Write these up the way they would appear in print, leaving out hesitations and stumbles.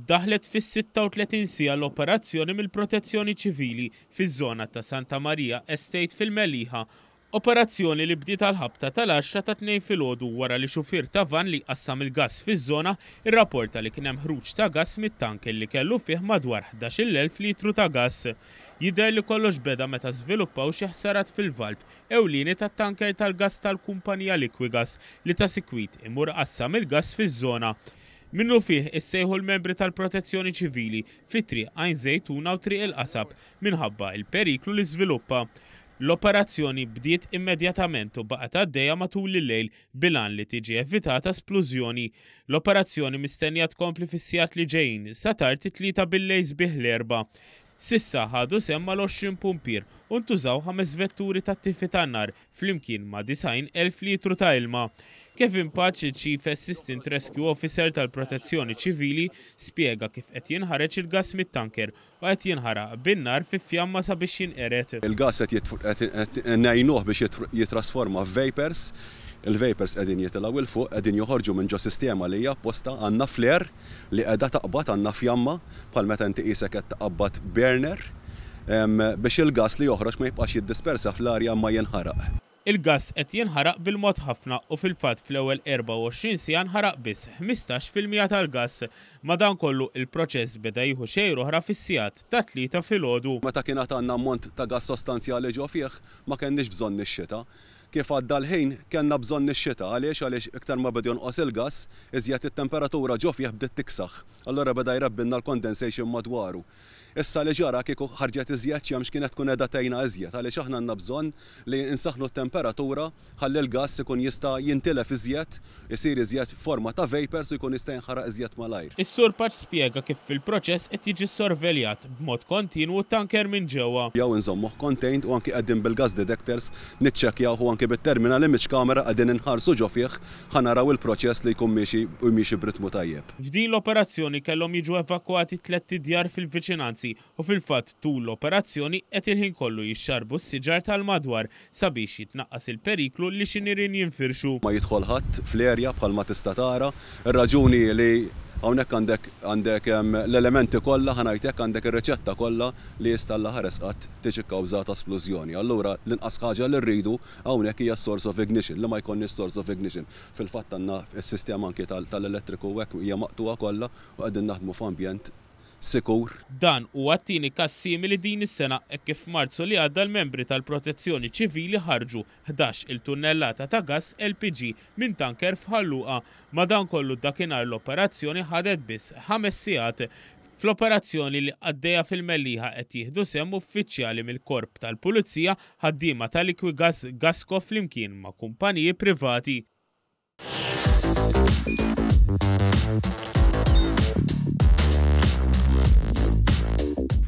Daħlet fis-36 siegħa l-operazzjoni mill-Protezzjoni Ċivili fiż-żona ta' Santa Maria Estate fil-Meliħa. Operazzjoni li bdiet għal-ħabta tal-10 ta' 2 filgħodu wara li xufier ta' van li qassam il-gass fiż-żona irrapporta li kien hemm ħruġ ta' gass mit-tanker li kellu fih madwar 11,000 litru ta' gass. Jidher li kollox beda meta żviluppaw xi ħsarat fil-valv ewlieni tat-tanker tal-gass tal-kumpanija Liquigas li ta' sikwit imur qassam il-gass fiż-żona. Minnu fih issejħu l-membri tal-Protezzjoni Ċivili fit-triq Għajn Żejtuna u triq il-Qasab minħabba il-periklu li żviluppa. L-operazzjoni bdiet immedjatament u baqgħet għaddejja matul il-lejl bilan li tiġi evitata splużjoni. L-operazzjoni mistennija tkompli fis-sigħat li ġejjin sa tard it-3 bil-lejl sbieħ l-4. Sissa ħadu semma l-20 pumpier u ntużaw 5 vetturi ta' tifi tan-nar flimkien ma' 90,000 litru ta' ilma. Kevin Patch, il-Chief Assistant Rescue Officer tal-Protezzjoni Ċivili, spjega kif qed jinħareġ il-gass mit-tanker u qed jinħaraq bin-nar fi fjamma sabiex jinqeret. Il-gass qed ngħinuh biex jitrasforma f'vapors. Il-vapors qegħdin jitilgħu il fuq, qegħdin joħorġu minn ġo sistema li hija apposta għandna flare li qiegħda taqbad għandna fjamma bħal meta inti qisek qed taqbad burner biex il-gass li joħroġ ma jibqax jiddispersa fl-arja ma jinħaraq. Il-gass qed jinħaraq bil-mod ħafna u fil-fatt fl-ewwel 24 siegħa nħaraq biss 15% tal-gass. Madankollu il-proċess beda jieħu xejn oħra fis-sigħat ta' 3 filgħodu. Meta kien għandna ammont ta' gass sostanzjali ġo fih ma kenniex bżonn ix-xita. Kif għadda l-ħin kellna bżonn ix-xita għaliex iktar ma beda jonqos il-gass iżjed it-temperatura ġo fih bdiet tiksaħ. Allura beda jrabbinna l-condensation madwaru. Issa li ġara kieku ħarġet iżjed x'hemm kienet tkun qiegħda tgħinha iżjed għaliex aħna għandna bżonn li insaħħnu t-temperatura ħalli l-gass ikun jista' jintilef iżjed, isir iżjed forma ta' vapors u jkun jista' jinħaraq iżjed malajr. Is-Sur Patch spjega kif fil-proċess qed jiġi sorveljat b'mod kontinwu tanker minn ġewwa. Jew inżommuh contained u anke qegħdin bil-gas detectors niċċekkjaw u anke bit-terminal image camera qegħdin inħarsu ġo fih ħanaraw il-proċess li jkun miexi b'ritmu tajjeb. F'din l-operazzjoni kellhom jiġu evakwati 3 djar fil-viċinanzi u fil-fatt tul l-operazzjoni qed il-ħin kollu jixxarbu s-siġar tal-madwar sabiex jitnaqqas il-periklu li xi nirien jinfirxu. Ma jidħol ħadd fl-erja bħalma tista' tara, ir-raġuni li hawnhekk għandek l-elementi kollha ħanajtek għandek ir-riċetta kollha li jista' ħares qatt tiġi kkawżata splużjoni. Allura l-inqas ħaġa li rridu hawnhekk hija source of ignition li ma jkollniex source of ignition. Fil-fatt għandna s-sistema anke tal-elettriku hekk hija maqtuha kollha u qegħdin naħdmu f'ambjent sikur. Dan huwa t-tieni każ simili din is-sena hekk kif Marzu li għadda l-membri tal-Protezzjoni Ċivili ħarġu 11 il-tunnellata ta' gass LPG minn tanker f'Ħalluqa. Madankollu dakinhar l-operazzjoni ħadet biss 5 sigħat. Fl-operazzjoni li għaddejja fil-Meliħa qed jieħdu semm uffiċjali mill-Korp tal-Pulizija, ħaddiema ta' Liquigas Gasco flimkien ma' kumpaniji privati.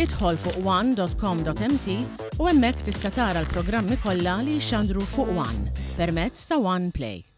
Idħol fuq one.com.mt u hemmhekk tista' tara l-programmi kollha li jxandru fuq One permezz ta' One Play.